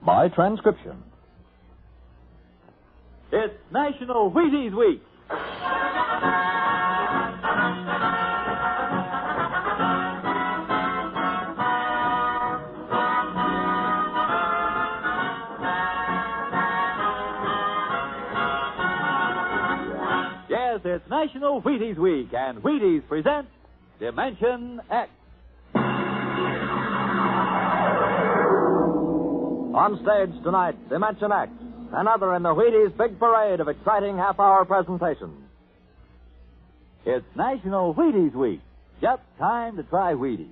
by transcription. It's National Wheaties Week. Yes, it's National Wheaties Week, and Wheaties presents Dimension X. On stage tonight, Dimension X, another in the Wheaties big parade of exciting half-hour presentations. It's National Wheaties Week. Just time to try Wheaties.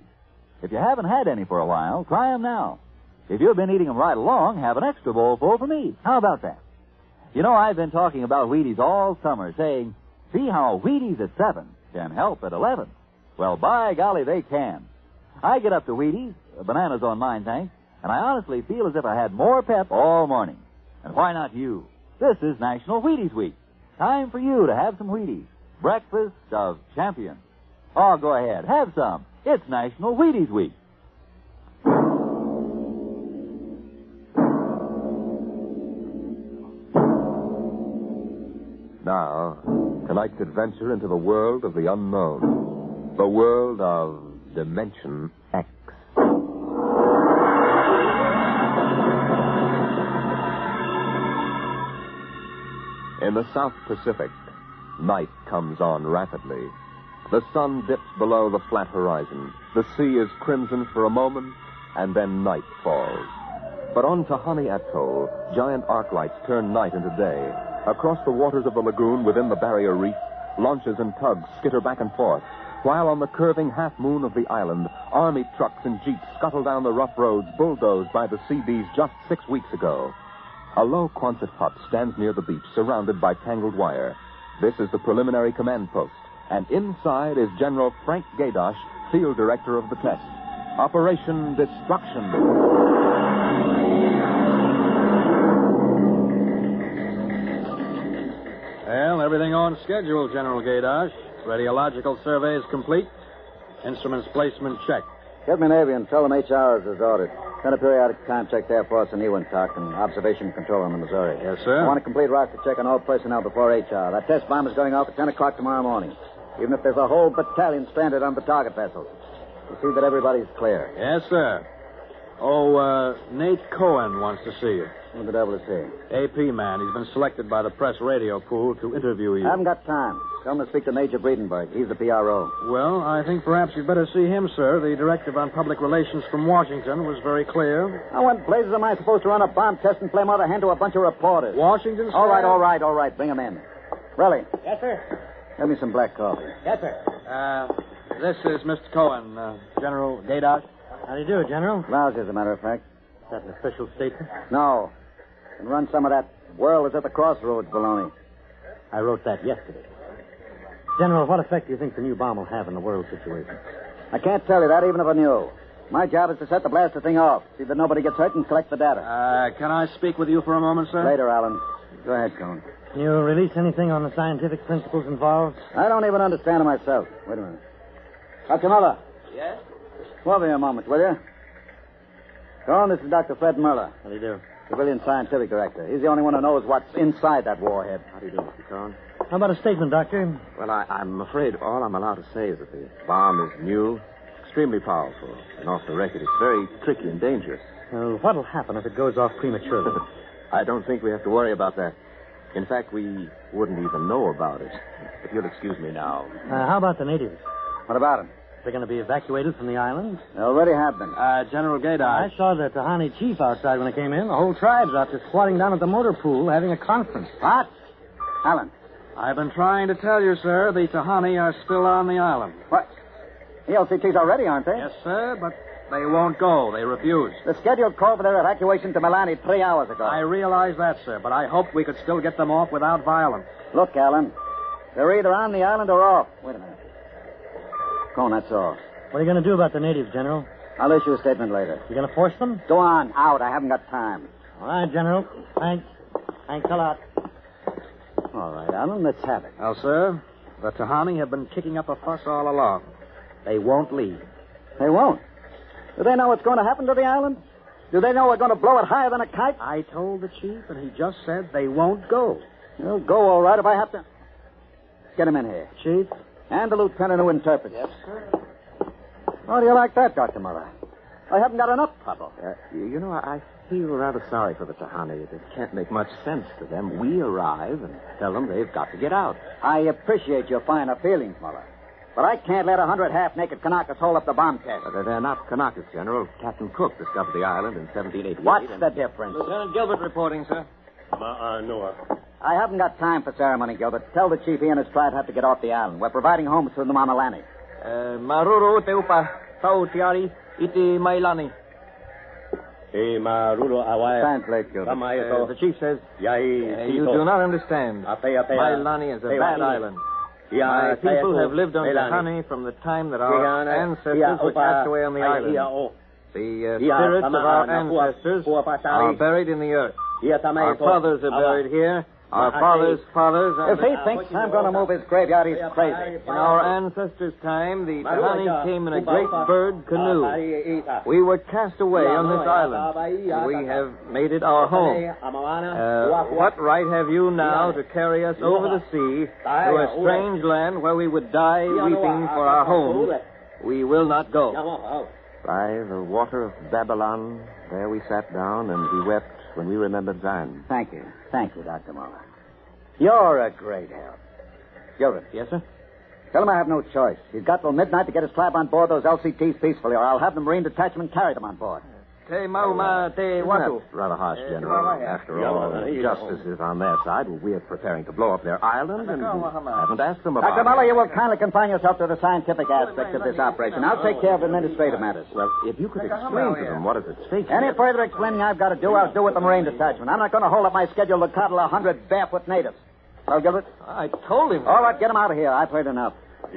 If you haven't had any for a while, try them now. If you've been eating them right along, have an extra bowl full for me. How about that? You know, I've been talking about Wheaties all summer, saying, see how Wheaties at 7 can help at 11. Well, by golly, they can. I get up to Wheaties, bananas on mine, thanks, and I honestly feel as if I had more pep all morning. And why not you? This is National Wheaties Week. Time for you to have some Wheaties. Breakfast of champions. Oh, go ahead. Have some. It's National Wheaties Week. Now, tonight's adventure into the world of the unknown. The world of Dimension X. In the South Pacific, night comes on rapidly. The sun dips below the flat horizon. The sea is crimson for a moment, and then night falls. But on Tahani Atoll, giant arc lights turn night into day. Across the waters of the lagoon within the barrier reef, launches and tugs skitter back and forth, while on the curving half-moon of the island, army trucks and jeeps scuttle down the rough roads bulldozed by the Seabees just 6 weeks ago. A low Quonset hut stands near the beach, surrounded by tangled wire. This is the preliminary command post, and inside is General Frank Gaydosh, field director of the test. Operation Destruction. Well, everything on schedule, General Gaydosh. Radiological surveys complete. Instruments placement checked. Get me Navy and tell them HR is as ordered. Send a periodic time check to Air Force and Ewentok and observation control on the Missouri. Yes, sir. I want a complete roster check on all personnel before HR. That test bomb is going off at 10 o'clock tomorrow morning. Even if there's a whole battalion stranded on the target vessel. You see that everybody's clear. Yes, sir. Oh, Nate Cohen wants to see you. Who the devil is he? AP man. He's been selected by the press radio pool to interview you. I haven't got time. Tell him to speak to Major Breedenberg. He's the PRO. Well, I think perhaps you'd better see him, sir. The directive on public relations from Washington was very clear. Now, what blazes am I supposed to run a bomb test and play mother hen to a bunch of reporters? Washington, sir? All right. Bring him in. Relly. Yes, sir. Get me some black coffee. Yes, sir. This is Mr. Cohen, General Gaydosh. How do you do, General? Lousy, as a matter of fact. Is that an official statement? No. And run some of that world is at the crossroads baloney. I wrote that yesterday. General, what effect do you think the new bomb will have in the world situation? I can't tell you that, even if I knew. My job is to set the blaster thing off, see that nobody gets hurt, and collect the data. Can I speak with you for a moment, sir? Later, Alan. Go ahead, Cohen. Can you release anything on the scientific principles involved? I don't even understand it myself. Wait a minute. Dr. Muller. Yes? Come over here a moment, will you? Cohen, this is Dr. Fred Muller. How do you do? Civilian scientific director. He's the only one who knows what's inside that warhead. How do you do, Mr. Cohen? How about a statement, Doctor? Well, I'm afraid all I'm allowed to say is that the bomb is new, extremely powerful, and off the record, it's very tricky and dangerous. Well, what'll happen if it goes off prematurely? I don't think we have to worry about that. In fact, we wouldn't even know about it. If you'll excuse me now. How about the natives? What about him? They're going to be evacuated from the island? They already have been. General Gaydosh. I saw the Tahani chief outside when I came in. The whole tribe's out there squatting down at the motor pool having a conference. What? Alan. I've been trying to tell you, sir, the Tahani are still on the island. What? The LCTs already, aren't they? Yes, sir, but they won't go. They refuse. The scheduled call for their evacuation to Milani 3 hours ago. I realize that, sir, but I hoped we could still get them off without violence. Look, Alan, they're either on the island or off. Wait a minute. Cohen, that's all. What are you going to do about the natives, General? I'll issue a statement later. You going to force them? Go on, out. I haven't got time. All right, General. Thanks. Thanks a lot. All right, Alan, let's have it. Well, sir, the Tahani have been kicking up a fuss all along. They won't leave. They won't. Do they know what's going to happen to the island? Do they know we're going to blow it higher than a kite? I told the chief, and he just said they won't go. They'll go all right if I have to. Get him in here. Chief? And the lieutenant who interprets. Yes, sir. How do you like that, Dr. Muller? I haven't got enough trouble. I feel rather sorry for the Tahani. It can't make much sense to them. We arrive and tell them they've got to get out. I appreciate your finer feelings, Muller. But I can't let 100 half-naked Kanakas hold up the bomb test. But they're not Kanakas, General. Captain Cook discovered the island in 1788. What's the difference? Lieutenant Gilbert reporting, sir. I haven't got time for ceremony, Gilbert. Tell the chief he and his tribe have to get off the island. We're providing homes for the Mamalani. Maruru teupa tau tiari iti mailani. Translate, Gilbert. The chief says, you do not understand. Mailani is a bad island. My people have lived on Tahani from the time that our ancestors were cast away on the island. The spirits of our ancestors are buried in the earth. Our fathers are buried here. Our fathers' fathers... If he thinks I'm going to move his graveyard, he's crazy. In our ancestors' time, the Tahani came in a great bird canoe. We were cast away on this island. We have made it our home. What right have you now to carry us over the sea to a strange land where we would die weeping for our home? We will not go. By the water of Babylon, there we sat down and we wept when we remembered Zion. Thank you. Thank you, Dr. Muller. You're a great help. Gilbert. Yes, sir? Tell him I have no choice. He's got till midnight to get his tribe on board those LCTs peacefully, or I'll have the Marine detachment carry them on board. Te mauma te watu. That's rather harsh, General. After all, justice is on their side. We are preparing to blow up their island, and we haven't asked them about Dr. it. Muller, you will kindly confine yourself to the scientific aspects of this operation. I'll take care of administrative matters. Well, if you could explain to them what is at stake Any here. further explaining I've got to do, I'll do with the Marine detachment. I'm not going to hold up my schedule to coddle 100 barefoot natives. Well, Gilbert? I told him. All right, get him out of here. I've heard enough. What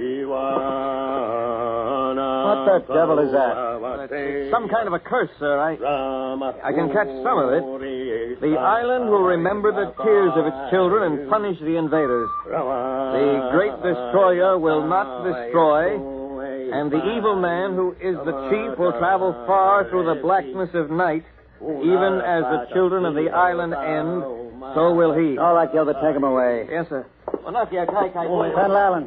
the devil is that? It's some kind of a curse, sir. I can catch some of it. The island will remember the tears of its children and punish the invaders. The great destroyer will not destroy, and the evil man who is the chief will travel far through the blackness of night. Even as the children of the island end, so will he. All right, Gilbert, take him away. Yes, sir. Colonel Allen,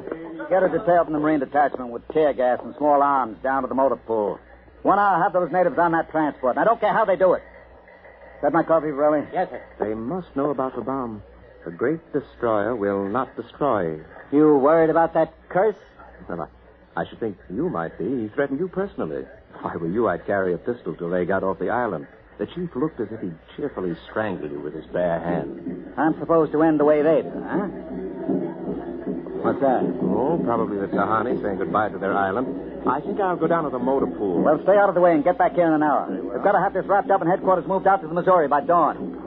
get a detail from the Marine detachment with tear gas and small arms down to the motor pool. 1 hour, have those natives on that transport. And I don't care how they do it. Is that my coffee, Varelli? Yes, sir. They must know about the bomb. The great destroyer will not destroy. You worried about that curse? Well, I should think you might be. He threatened you personally. If I were you, I'd carry a pistol till they got off the island. The chief looked as if he'd cheerfully strangle you with his bare hand. I'm supposed to end the way they do, huh? What's that? Oh, probably the Tahani saying goodbye to their island. I think I'll go down to the motor pool. Well, stay out of the way and get back here in an hour. We've got to have this wrapped up and headquarters moved out to the Missouri by dawn.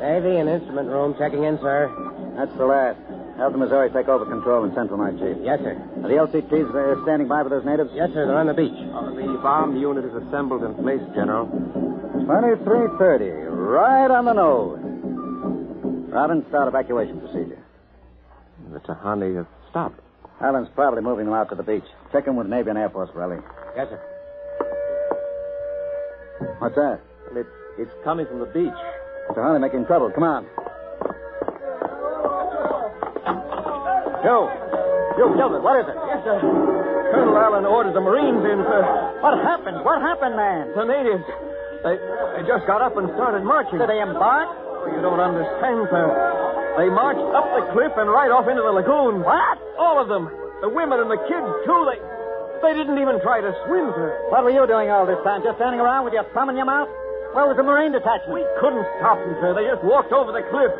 Navy and instrument room checking in, sir. That's the last. Have the Missouri take over control in Central Night, Chief. Yes, sir. Are the LCTs standing by with those natives? Yes, sir. They're on the beach. The bomb unit is assembled in place, General. 2330. Right on the nose. Robin, start evacuation procedure. The Tahani have stopped. Allen's probably moving them out to the beach. Check them with Navy and Air Force, Varelli. Yes, sir. What's that? It's coming from the beach. Tahani making trouble. Come on. You, Gilbert, what is it? Yes, sir. Colonel Allen ordered the Marines in, sir. What happened? What happened, man? The natives. They just got up and started marching. Did they embark? Oh, you don't understand, sir. They marched up the cliff and right off into the lagoon. What? All of them. The women and the kids, too. They didn't even try to swim, sir. What were you doing all this time? Just standing around with your thumb in your mouth? Where was the Marine detachment? We couldn't stop them, sir. They just walked over the cliff.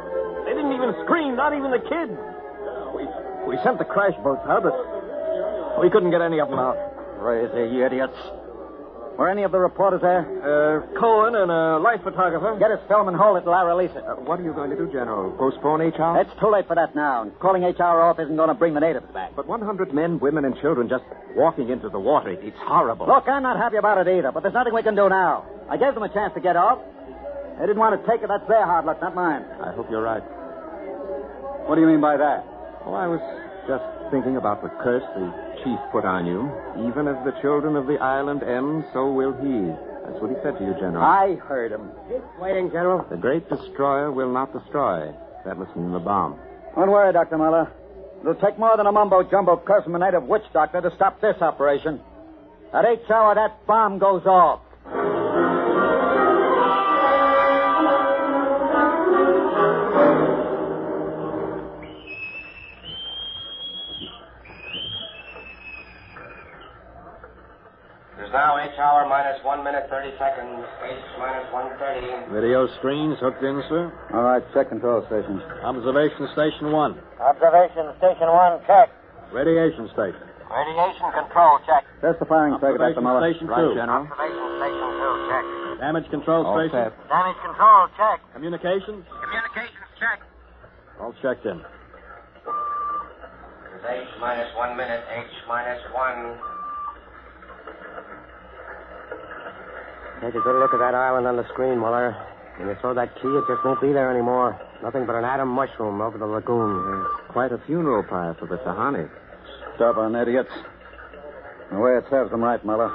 They didn't even scream, not even the kids. We sent the crash boats out, but we couldn't get any of them out. Crazy idiots. Were any of the reporters there? Cohen and a life photographer. Get his film and hold it till I release it. What are you going to do, General? Postpone HR? It's too late for that now. And calling HR off isn't going to bring the natives back. But 100 men, women, and children just walking into the water. It's horrible. Look, I'm not happy about it either, but there's nothing we can do now. I gave them a chance to get off. They didn't want to take it. That's their hard luck, not mine. I hope you're right. What do you mean by that? Oh, I was just thinking about the curse the chief put on you. Even as the children of the island end, so will he. That's what he said to you, General. I heard him. Waiting, General. The great destroyer will not destroy. That must mean the bomb. Don't worry, Dr. Muller. It'll take more than a mumbo-jumbo curse from a native witch doctor to stop this operation. At each hour, that bomb goes off. It is now H hour minus 1 minute 30 seconds. H minus 1:30. Video screens hooked in, sir. All right, check control stations. Observation Station 1. Observation Station 1, check. Radiation Station. Radiation control, check. Test the firing circuit, Dr. Observation Muller. Station 2. Right, General. Observation Station 2, check. Damage Control All Station. set. Damage control, check. Communications. Communications, check. All checked in. It is H minus 1 minute. H minus 1. Take a good look at that island on the screen, Muller. When you throw that key, it just won't be there anymore. Nothing but an atom mushroom over the lagoon. Quite a funeral pyre for the Tahani. Stubborn idiots. The way it serves them right, Muller.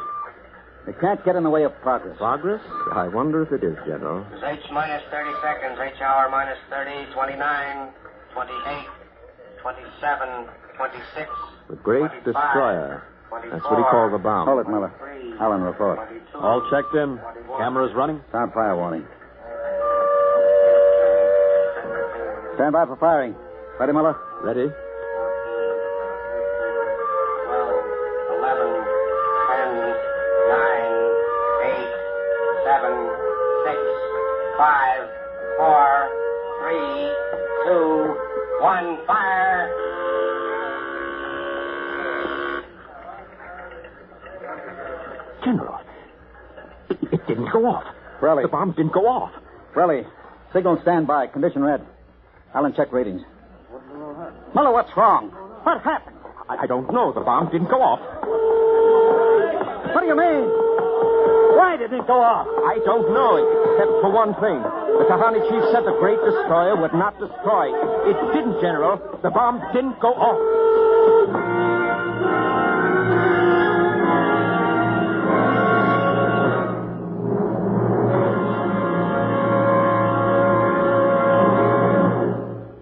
They can't get in the way of progress. Progress? I wonder if it is, General. It is H minus 30 seconds. H hour minus 30, 29, 28, 27, 26. The great 25, destroyer. 24, That's what he called the bomb. Hold it, Muller. 23, Allen, report. 22, All checked in. 21, Cameras running. Sound fire warning. Stand by for firing. Ready, Muller? Ready? 12, 11, 10, 9, 8, 7, 6, 5, 4, 3, 2, 1, fire! General, it didn't go off. Relly. The bomb didn't go off. Relly. Signal standby. Condition red. Allen, check readings. Muller, what's wrong? What happened? I don't know. The bomb didn't go off. What do you mean? Why didn't it go off? I don't know, except for one thing. The Tahani chief said the great destroyer would not destroy. It didn't, General. The bomb didn't go off.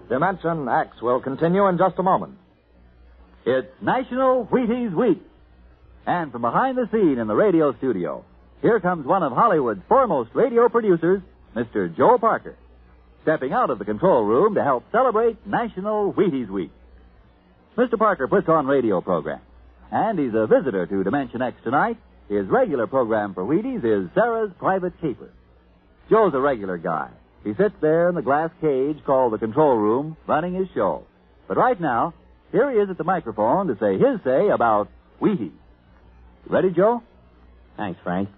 Dimension X will continue in just a moment. It's National Wheaties Week. And from behind the scene in the radio studio, here comes one of Hollywood's foremost radio producers, Mr. Joe Parker, stepping out of the control room to help celebrate National Wheaties Week. Mr. Parker puts on radio programs, and he's a visitor to Dimension X tonight. His regular program for Wheaties is Sarah's Private Caper. Joe's a regular guy. He sits there in the glass cage called the control room, running his show. But right now, here he is at the microphone to say his say about Wheaties. Ready, Joe? Thanks, Frank.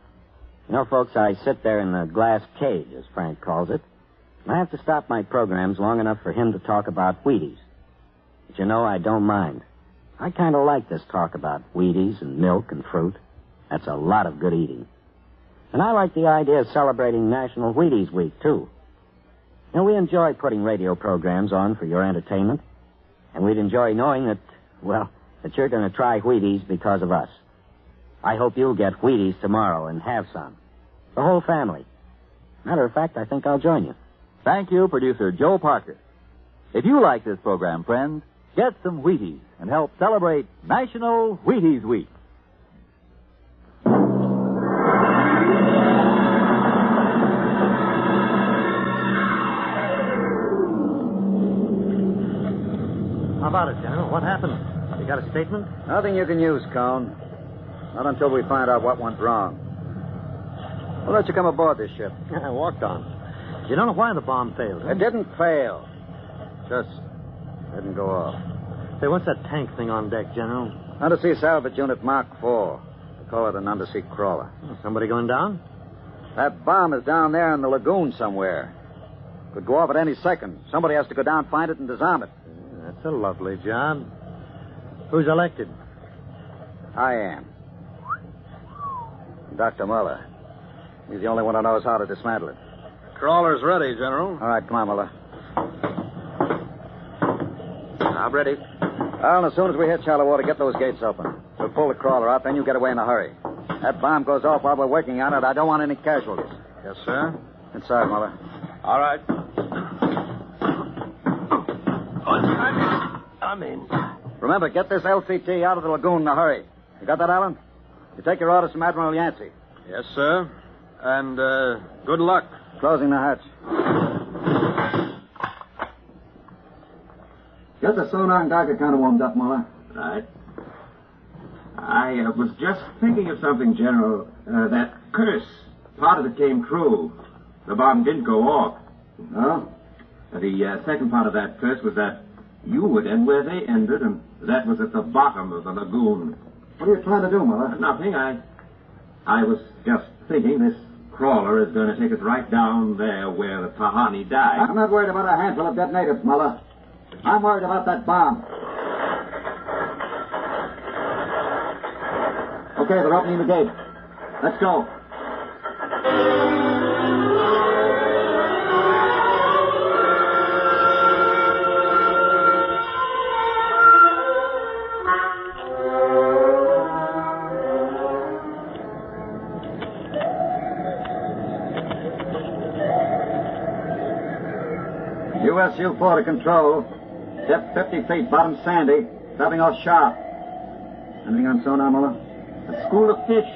You know, folks, I sit there in the glass cage, as Frank calls it, and I have to stop my programs long enough for him to talk about Wheaties. But you know, I don't mind. I kind of like this talk about Wheaties and milk and fruit. That's a lot of good eating. And I like the idea of celebrating National Wheaties Week, too. You know, we enjoy putting radio programs on for your entertainment, and we'd enjoy knowing that, well, that you're going to try Wheaties because of us. I hope you'll get Wheaties tomorrow and have some. The whole family. Matter of fact, I think I'll join you. Thank you, producer Joe Parker. If you like this program, friends, get some Wheaties and help celebrate National Wheaties Week. How about it, General? What happened? You got a statement? Nothing you can use, Cone. Not until we find out what went wrong. We'll let you come aboard this ship. I walked on. You don't know why the bomb failed, huh? It didn't fail. Just didn't go off. Say, what's that tank thing on deck, General? Undersea salvage unit Mark IV. They call it an undersea crawler. Somebody going down? That bomb is down there in the lagoon somewhere. Could go off at any second. Somebody has to go down, find it, and disarm it. That's a lovely job. Who's elected? I am. Dr. Muller. He's the only one who knows how to dismantle it. crawler's ready, General. All right, come on, Muller. I'm ready. Well, as soon as we hit shallow water, get those gates open. We'll pull the crawler out, then you get away in a hurry. That bomb goes off while we're working on it. I don't want any casualties. Yes, sir. Inside, Muller. All right. I'm in. Remember, get this LCT out of the lagoon in a hurry. You got that, Alan? You take your orders from Admiral Yancey. Yes, sir. And, good luck. Closing the hatch. Get the sonar and Geiger kind of warmed up, Muller. Right. I was just thinking of something, General. That curse, part of it came true. The bomb didn't go off. No? The second part of that curse was that you would end where they ended, and that was at the bottom of the lagoon. What are you trying to do, Muller? Nothing. I was just thinking this crawler is going to take us right down there where the Tahani died. I'm not worried about a handful of dead natives, Muller. I'm worried about that bomb. Okay, they're opening the gate. Let's go. USU-4 to control. Depth 50 feet, bottom sandy. Stopping off sharp. Anything on sonar, Muller? A school of fish.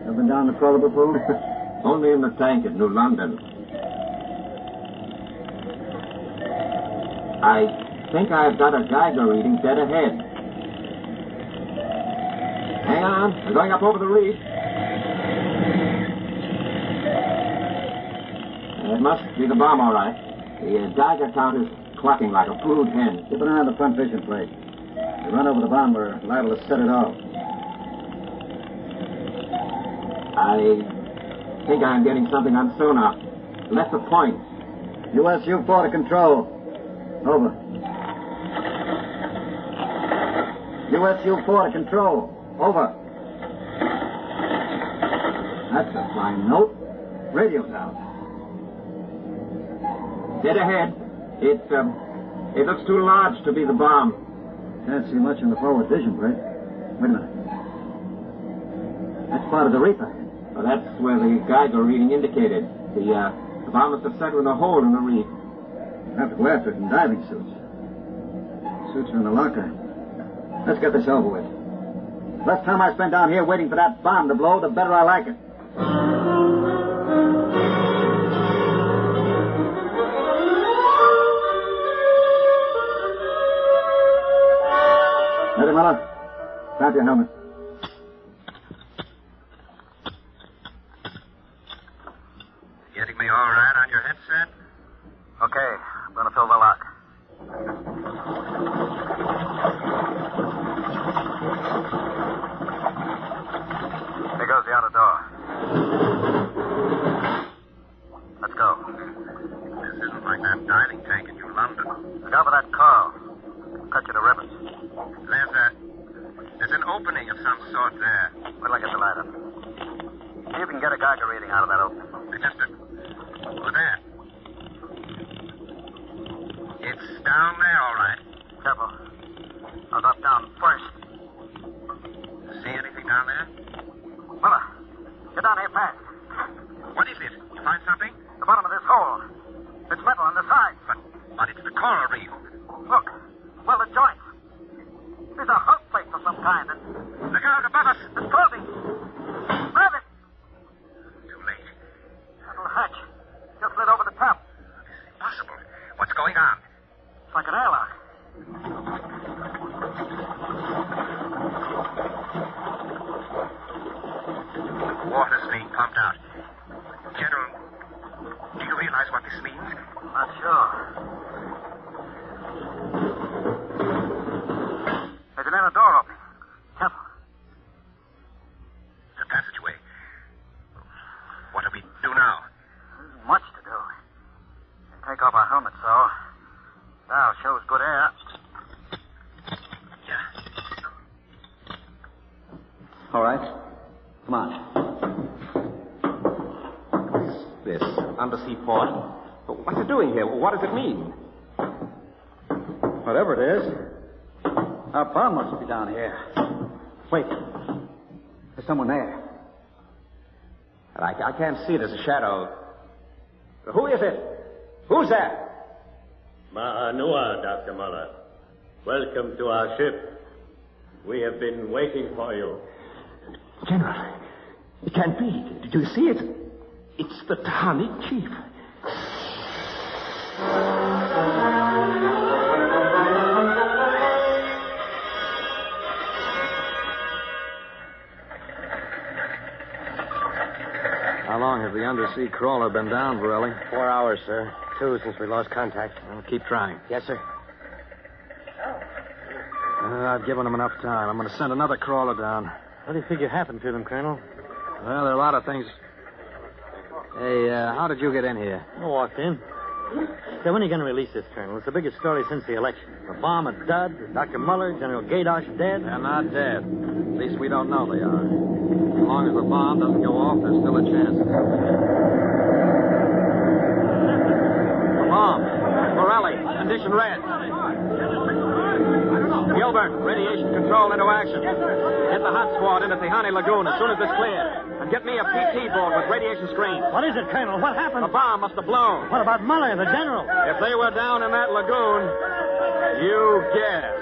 Ever been down the crawler before? Only in the tank at New London. I think I've got a Geiger reading dead ahead. Hang on. We're going up over the reef. It must be the bomb, all right. The Geiger count is clucking like a brood hen. Keep an eye on the front vision plate. If you run over the bomb, we're liable to set it off. I think I'm getting something on sonar. Left of point. USU-4 to control. Over. USU-4 to control. Over. That's a fine note. Radio's out. Dead ahead. It looks too large to be the bomb. Can't see much in the forward vision, Brett. Wait a minute. That's part of the reef ahead. Well, that's where the Geiger reading indicated. The bomb must have settled in a hole in the reef. We'll have to go after it in diving suits. Suits are in the locker. Let's get this over with. Less time I spend down here waiting for that bomb to blow, the better I like it. Ready, Muller? Strap your helmet. Getting me all right on your headset? Okay, I'm going to fill the lock. There goes the outer door. Let's go. This isn't like that diving tank in New London. Look out for that coral. Cut you to ribbons. There's an opening of some sort there. Wait till I get the light up. See if you can get a Geiger reading out of that opening. Over there. It's down there, all right. Careful. I'll drop down first. See anything down there? Muller, get down here fast. What is it? You find something? The bottom of this hole. It's metal on the side. But it's the coral reef. Look. Well, the joints. These are hook plates of some kind. Look out above us. It's closing. Grab it. Too late. That little hatch just slid over the top. Impossible. What's going on? It's like an airlock. Water's being pumped out. General, do you realize what this means? Not sure. There's an inner door opening. Careful. The passageway. What do we do now? There's much to do. Take off our helmets, so. Now shows good air. Yeah. All right. Come on. This undersea port. What's it doing here? What does it mean? Whatever it is, our bomb must be down here. Wait. There's someone there. I can't see. There's a shadow. Who is it? Who's that? Ma'anua, Dr. Muller. Welcome to our ship. We have been waiting for you. General, it can't be. Did you see it? It's the Tahani chief. How long has the undersea crawler been down, Borelli? 4 hours, sir. 2 since we lost contact. Well, keep trying. Yes, sir. I've given them enough time. I'm going to send another crawler down. What do you figure happened to them, Colonel? Well, there are a lot of things. Hey, how did you get in here? I walked in. Say, when are you going to release this, Colonel? It's the biggest story since the election. The bomb a dud, Dr. Muller, General Gadosh dead. They're not dead. At least we don't know they are. As long as the bomb doesn't go off, there's still a chance. The bomb. Borelli, condition red. Gilbert, radiation control into action. Get the hot squad into Tahani Lagoon as soon as it's clear. And get me a PT board with radiation screen. What is it, Colonel? What happened? The bomb must have blown. What about Muller, the general? If they were down in that lagoon, you guess.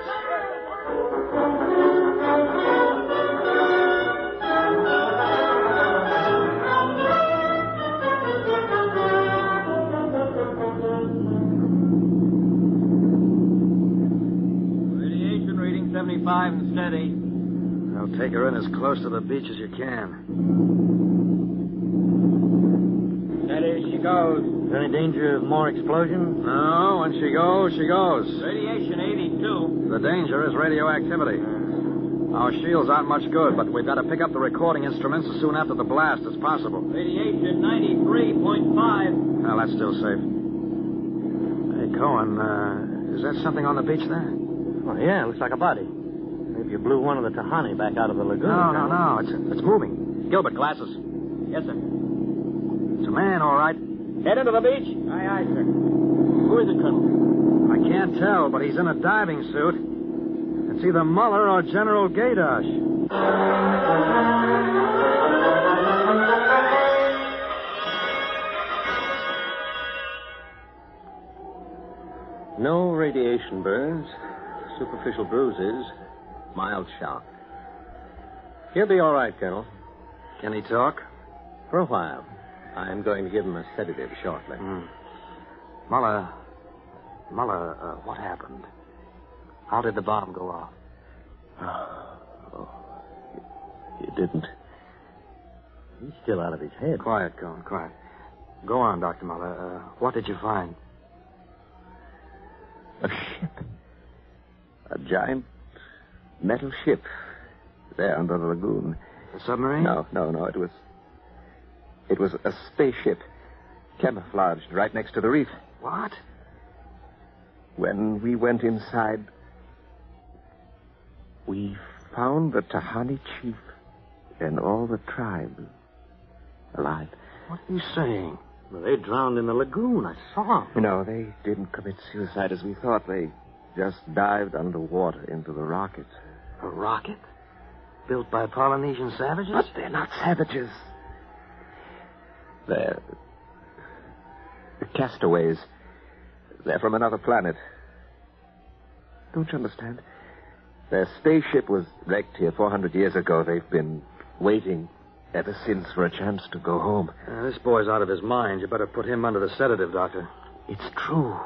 Radiation reading 75 and steady. Now take her in as close to the beach as you can. Steady she goes. Is there any danger of more explosion? No, when she goes, she goes. Radiation 82. The danger is radioactivity. Our shields aren't much good, but we've got to pick up the recording instruments as soon after the blast as possible. Radiation 93.5. Well, that's still safe. Hey, Cohen, is that something on the beach there? Oh, yeah, looks like a body. Maybe you blew one of the Tahani back out of the lagoon. No. It's moving. Gilbert, glasses. Yes, sir. It's a man, all right. Head into the beach? Aye, sir. Who is it, Colonel? I can't tell, but he's in a diving suit. It's either Muller or General Gadosh. No radiation burns, superficial bruises, mild shock. He'll be all right, Colonel. Can he talk? For a while. I'm going to give him a sedative shortly. Muller, what happened? How did the bomb go off? It didn't. He's still out of his head. Quiet, Cohen, quiet. Go on, Dr. Muller. What did you find? A ship. A giant metal ship there under the lagoon. A submarine? No. It was a spaceship camouflaged right next to the reef. What? When we went inside, we found the Tahani chief and all the tribe alive. What are you saying? Well, they drowned in the lagoon. I saw them. No, they didn't commit suicide as we thought. They just dived underwater into the rocket. A rocket? Built by Polynesian savages? But they're not savages. They're castaways. They're from another planet. Don't you understand? Their spaceship was wrecked here 400 years ago. They've been waiting ever since for a chance to go home. This boy's out of his mind. You better put him under the sedative, Doctor. It's true.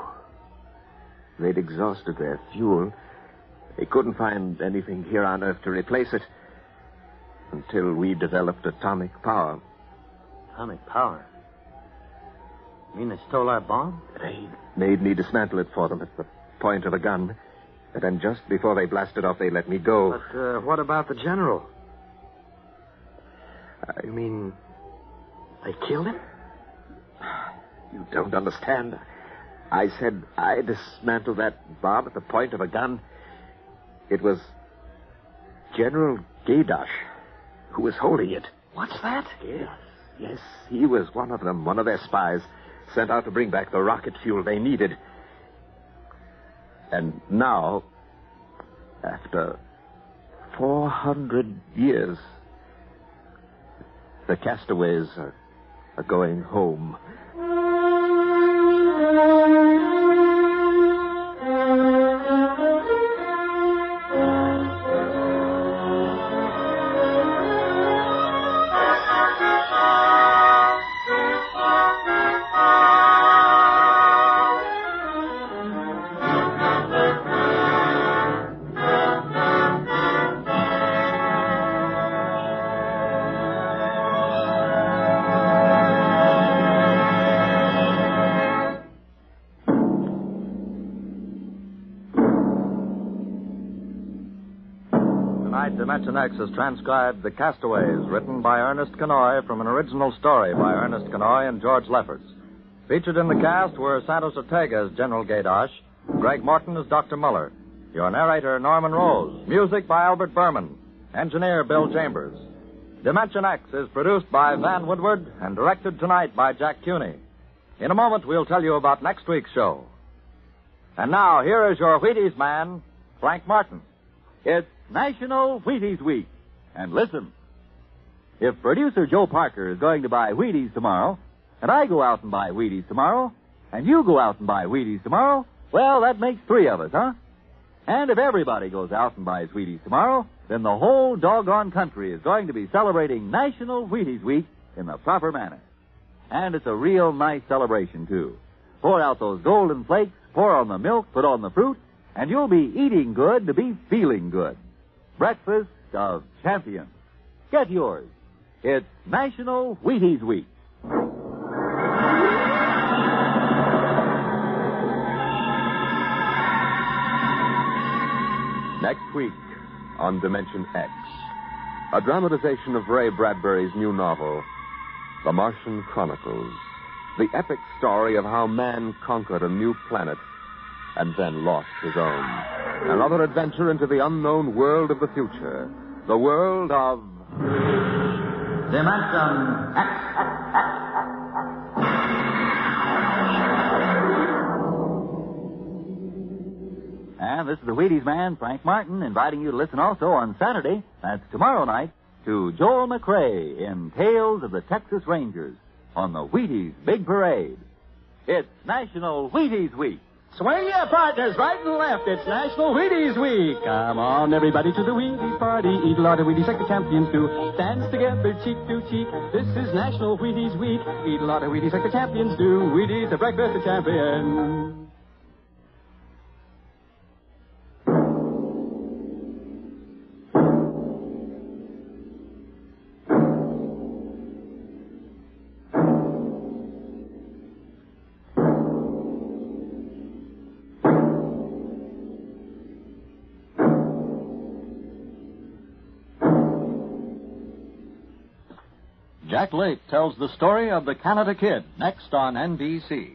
They'd exhausted their fuel. They couldn't find anything here on Earth to replace it until we developed atomic power. Atomic power? You mean they stole our bomb? They made me dismantle it for them at the point of a gun. And then just before they blasted off, they let me go. But what about the general? You mean they killed him? You don't understand. I said I dismantled that bomb at the point of a gun. It was General Gadosh who was holding it. What's that? Yes. Yes, he was one of them, one of their spies, sent out to bring back the rocket fuel they needed. And now, after 400 years, the castaways are going home. Dimension X has transcribed The Castaways, written by Ernest Kenoy from an original story by Ernest Kenoy and George Lefferts. Featured in the cast were Santos Ortega as General Gaydosh, Greg Morton as Dr. Muller, your narrator Norman Rose, music by Albert Berman, engineer Bill Chambers. Dimension X is produced by Van Woodward and directed tonight by Jack Cuney. In a moment, we'll tell you about next week's show. And now, here is your Wheaties man, Frank Martin. It's National Wheaties Week. And listen, if producer Joe Parker is going to buy Wheaties tomorrow, and I go out and buy Wheaties tomorrow, and you go out and buy Wheaties tomorrow, well, that makes 3 of us, huh? And if everybody goes out and buys Wheaties tomorrow, then the whole doggone country is going to be celebrating National Wheaties Week in the proper manner. And it's a real nice celebration, too. Pour out those golden flakes, pour on the milk, put on the fruit, and you'll be eating good to be feeling good. Breakfast of champions. Get yours. It's National Wheaties Week. Next week on Dimension X, a dramatization of Ray Bradbury's new novel, The Martian Chronicles, the epic story of how man conquered a new planet and then lost his own. Another adventure into the unknown world of the future, the world of Dimension X. And this is the Wheaties man, Frank Martin, inviting you to listen also on Saturday, that's tomorrow night, to Joel McRae in Tales of the Texas Rangers on the Wheaties Big Parade. It's National Wheaties Week. Swing your partners right and left. It's National Wheaties Week. Come on, everybody, to the Wheaties party. Eat a lot of Wheaties like the champions do. Dance together, cheek to cheek. This is National Wheaties Week. Eat a lot of Wheaties like the champions do. Wheaties, the breakfast of champions. Jack Lake tells the story of the Canada Kid next on NBC.